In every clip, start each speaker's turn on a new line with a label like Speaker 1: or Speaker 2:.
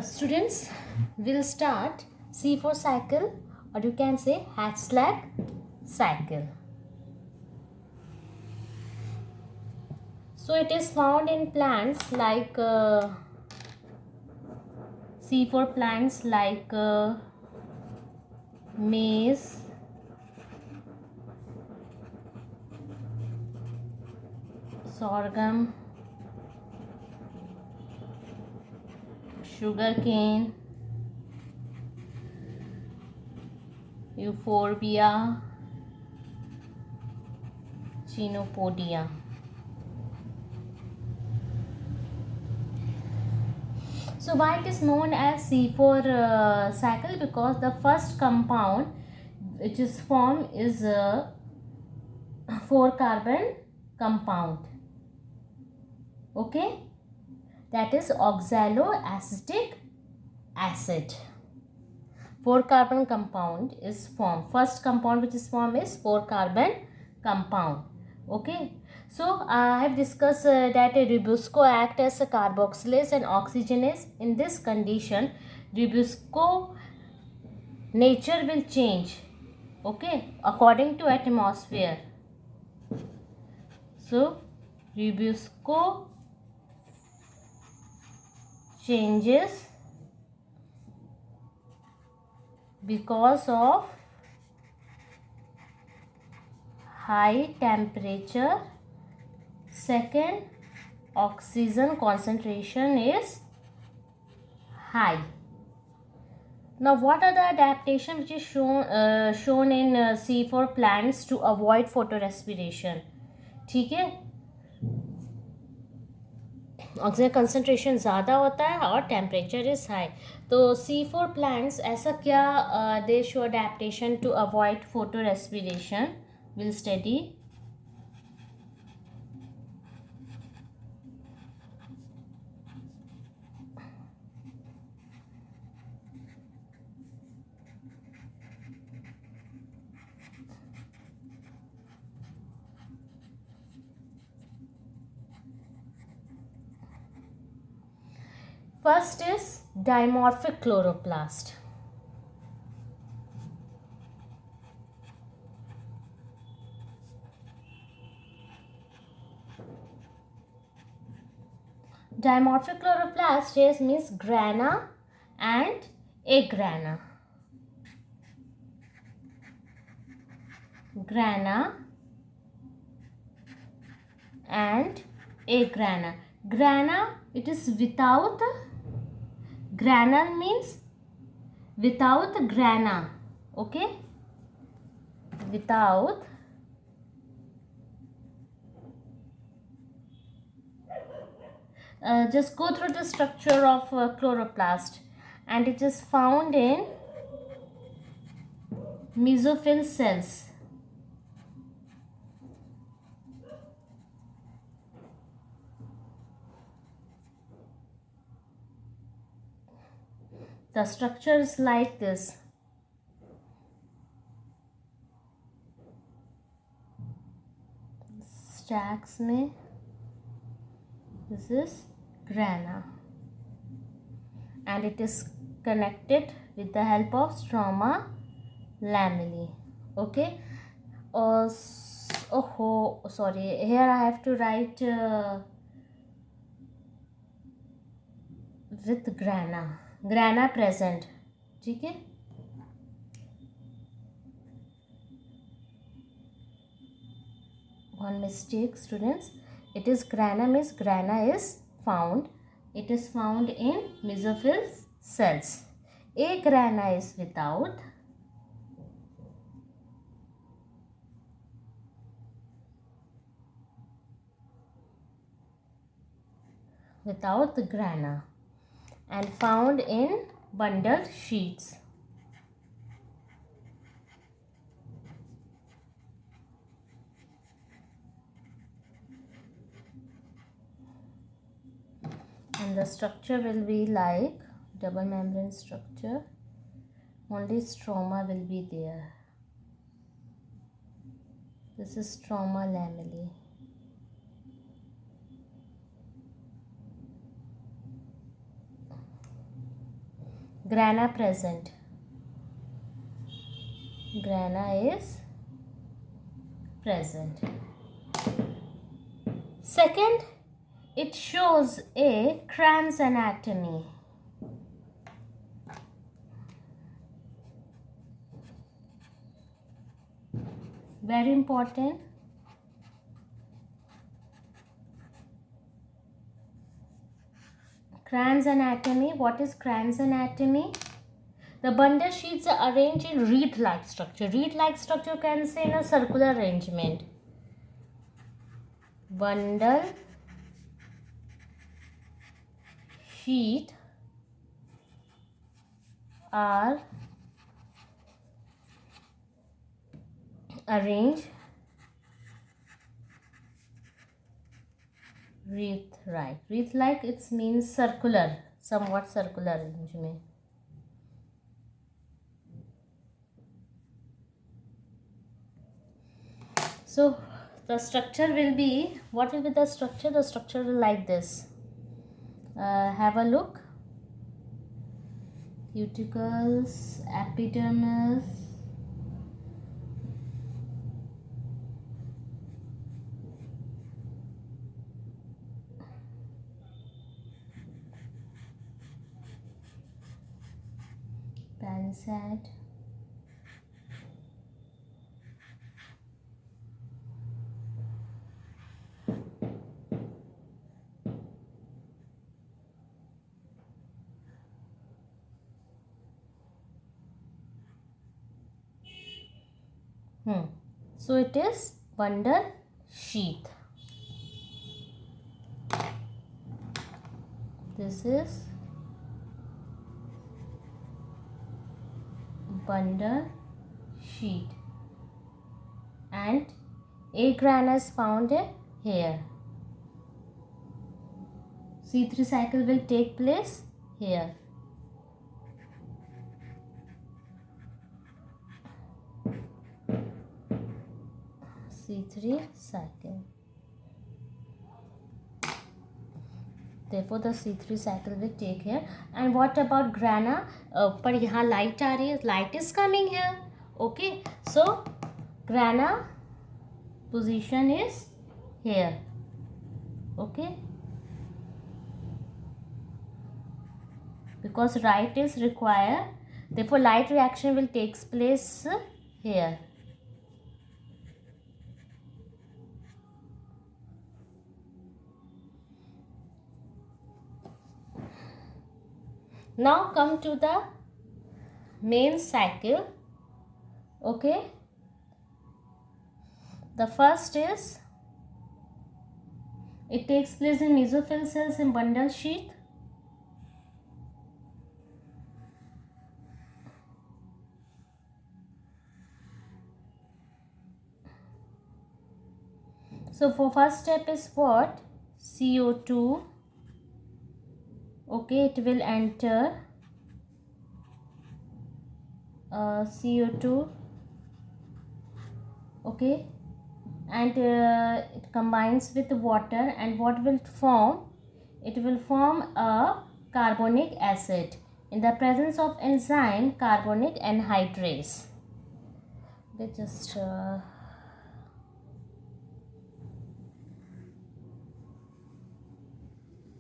Speaker 1: Students, will start C4 cycle, or you can say Hatzlack cycle. So it is found in plants like C4 plants like maize, sorghum, sugarcane, euphorbia, chenopodium. So why it is known as C4 cycle? Because the first compound which is formed is a 4 carbon compound. Okay, that is oxaloacetic acid. 4 carbon compound is formed. First compound which is formed is 4 carbon compound. Okay, so I have discussed that a Rubisco act as a carboxylase and oxygenase. In this condition, Rubisco nature will change, okay, according to atmosphere. So Rubisco changes because of high temperature. Second, oxygen concentration is high. Now, what are the adaptation which is shown in C4 plants to avoid photorespiration? ठीक है, oxygen concentration ज़्यादा होता है और temperature is high. तो C4 plants ऐसा क्या they show adaptation to avoid photorespiration. Will study. First is dimorphic chloroplast. Dimorphic chloroplast is means grana and agrana. Grana and agrana. Grana, it is without. Granal means without grana. Okay, without just go through the structure of chloroplast, and it is found in mesophyll cells. The structure is like this. Stacks में this is grana, and it is connected with the help of stroma lamellae. Okay. Sorry, here I have to write with grana present. ठीक है. One mistake, students. It is grana means grana is found. It is found in mesophyll cells. Agrana is without. Without the grana, and found in bundled sheets. And the structure will be like double membrane structure. Only stroma will be there. This is stroma lamellae. grana present. Grana is present. Second, it shows a crans anatomy. Very important. Crans anatomy. What is crans anatomy? The bundle sheets are arranged in wreath-like structure. Wreath-like structure can say in a circular arrangement. Bundle sheet are arranged wreath, right? Wreath-like, it means circular, somewhat circular arrangement. So the structure will be, what will be the structure? The structure will like this. Have a look. Cuticles, epidermis, palisade, So it is bundle sheath. This is bundle sheet, and a grana is found here. C3 cycle will take place here. C3 cycle. Therefore the C3 cycle will take here. And what about grana? पर यहाँ light आ रही है. Light is coming here. Okay. So grana position is here. Okay. Because light is required. Therefore light reaction will take place here. Now come to the main cycle. Okay. The first is, it takes place in mesophyll cells in bundle sheath. So for first step is what? CO2. Okay, it will enter CO2. Okay, and it combines with water, and what will form? It will form a carbonic acid in the presence of enzyme carbonic anhydrase. Okay, just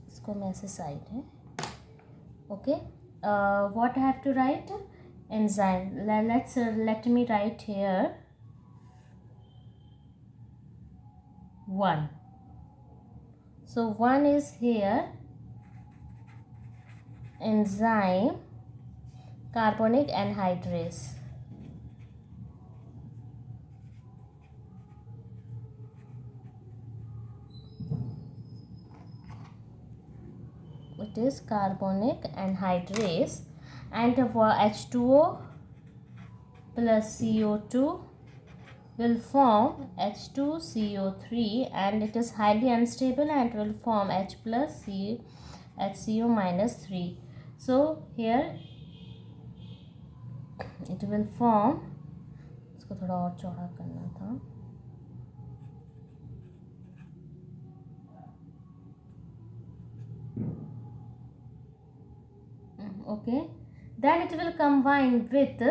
Speaker 1: इसको मैं ऐसे side है. Okay, what I have to write? Enzyme. Let me write here 1. So 1 is here, enzyme carbonic anhydrase. It is carbonic anhydrase, and H2O plus CO2 will form H2CO3, and it is highly unstable and will form H plus C, HCO minus 3. So here it will form, इसको थोड़ा और चौड़ा करना था. Okay, Then it will combine with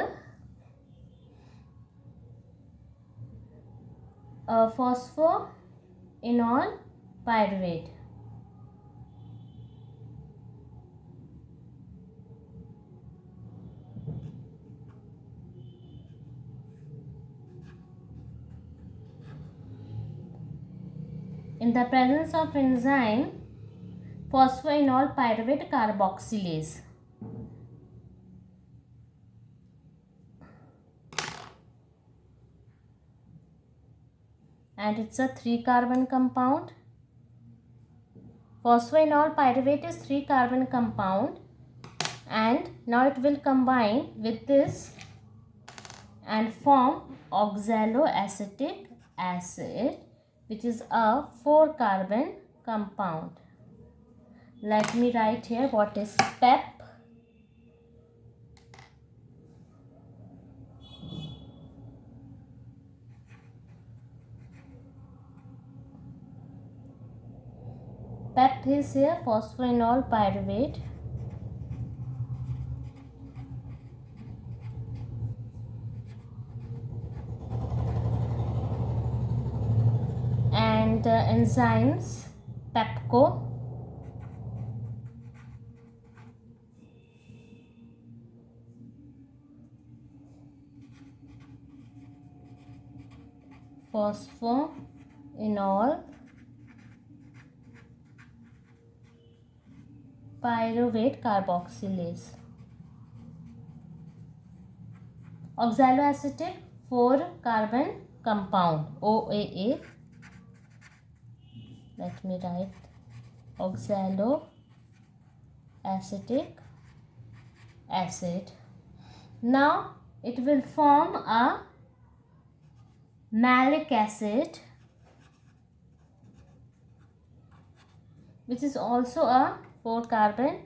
Speaker 1: phosphoenol pyruvate. In the presence of enzyme phosphoenol pyruvate carboxylase. And it's a 3-carbon compound. Phosphoenol pyruvate is 3-carbon compound, and now it will combine with this and form oxaloacetic acid, which is a 4-carbon compound. Let me write here what is PEP. PEP is here phosphoenol pyruvate. And enzymes PEPCO. Phosphoenol pyruvate carboxylase. Oxaloacetic 4-carbon compound OAA. Let me write oxaloacetic acid. Now it will form a malic acid, which is also a 4-carbon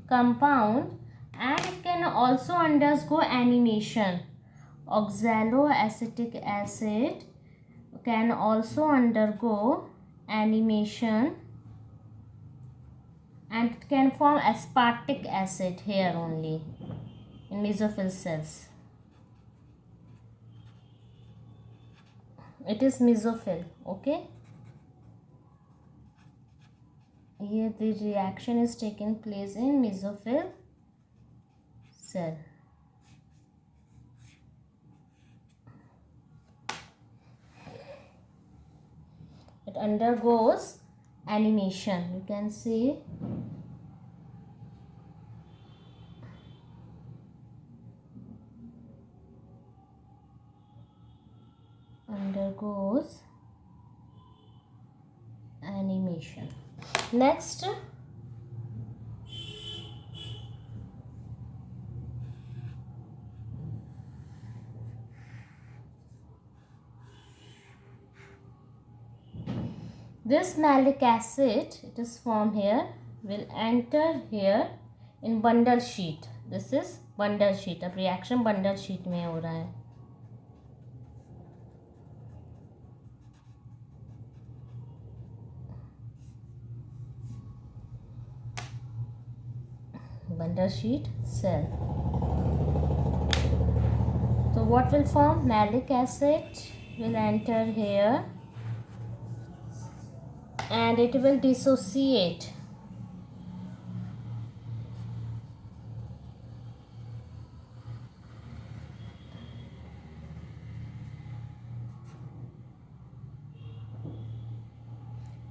Speaker 1: compound, and it can also undergo animation. Oxaloacetic acid can also undergo animation, and it can form aspartic acid here only in mesophyll cells. It is mesophyll, okay. Here the reaction is taking place in mesophyll cell. It undergoes animation. You can see undergoes animation. Next, this malic acid, it is formed here, will enter here in bundle sheet. This is bundle sheet. अब reaction bundle sheet में हो रहा है. Bundle sheet cell. So what will form? Malic acid will enter here, and it will dissociate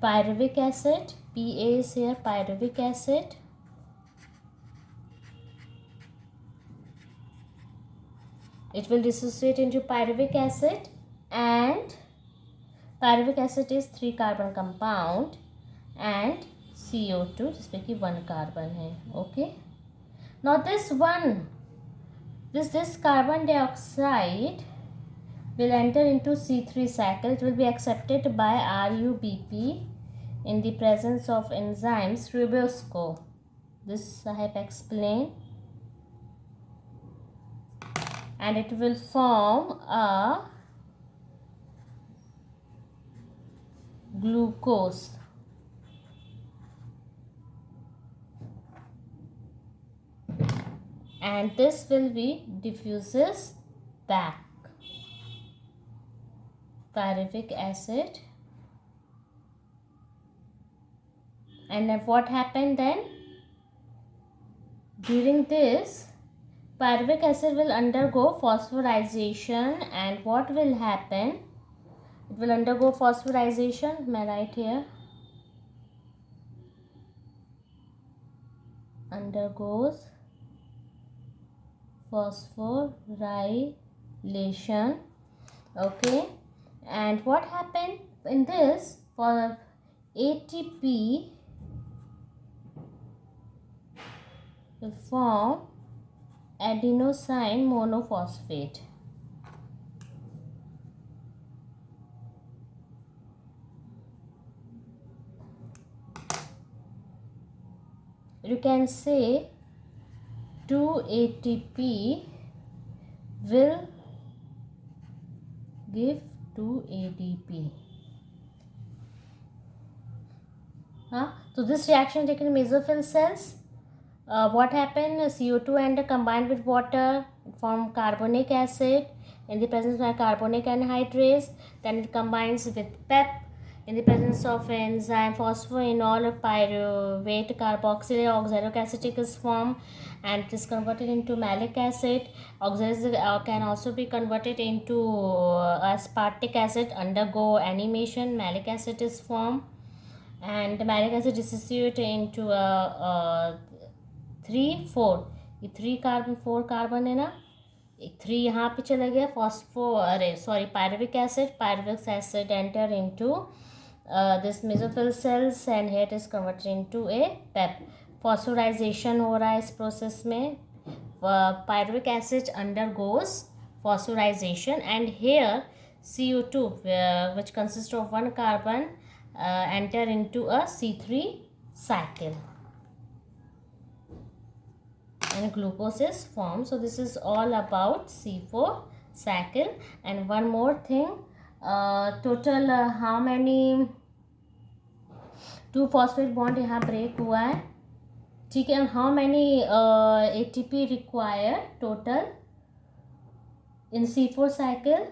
Speaker 1: pyruvic acid. PA is here pyruvic acid. It will dissociate into pyruvic acid, and pyruvic acid is 3-carbon compound and CO2 जिसमें कि 1 carbon है. Okay. Now this carbon dioxide will enter into C3 cycle. It will be accepted by RUBP in the presence of enzymes ribosco. This I have explained. And it will form a glucose. and this will be diffuses back. Pyruvic acid. And then what happened then? During this, pyruvic acid will undergo phosphorization, and what will happen? It will undergo phosphorization. May I write here? Undergoes phosphorylation. Okay, and what happened in this? For ATP will form adenosine monophosphate. You can say 2 ATP will give 2 ADP. So this reaction taken in mesophyll cells. What happened? CO2 and combined with water form carbonic acid in the presence of carbonic anhydrase. Then it combines with PEP in the presence of enzyme phosphoenol pyruvate carboxyl oxalic acetic is formed, and it is converted into malic acid. Oxalic can also be converted into aspartic acid, undergo animation. Malic acid is formed, and the malic acid dissociate into 3 4. ये 3 carbon 4 carbon है ना, 3 यहाँ पे चला गया. Pyruvic acid enter into this mesophyll cells, and here it is converted into a PEP. Phosphorization हो रहा है इस प्रोसेस में. Pyruvic acid undergoes phosphorization, and here CO2 which consists of 1 carbon enter into a C3 cycle, and glucose is formed. So this is all about C4 cycle. And one more thing, total how many 2 phosphate bond यहाँ break हुआ है, ठीक है. How many ATP required total in C4 cycle?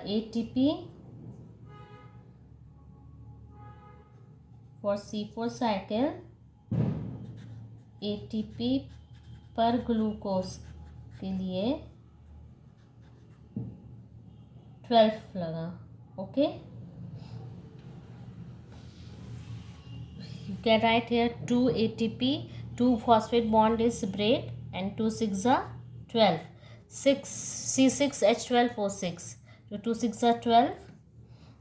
Speaker 1: ATP for C4 cycle, ATP पर glucose के लिए 12 लगा. Okay, you can write here 2 ATP, 2 phosphate bond is break, and 2 6 are 12. 6 C6H12O6, तो 2 6 are 12.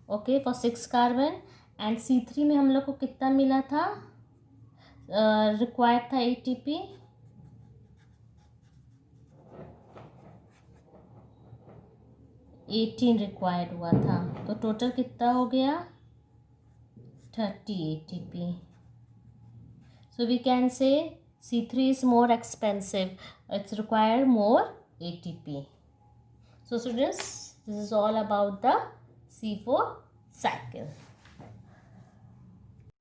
Speaker 1: Okay, for 6 carbon. And C3 में हम लोग को कितना मिला था? रिक्वायर्ड था ATP 18 रिक्वायर्ड हुआ था, तो टोटल कितना हो गया? 30 ATP. So we can say C3 is more expensive. It's required more ATP. So students, this is all about the C4 cycle.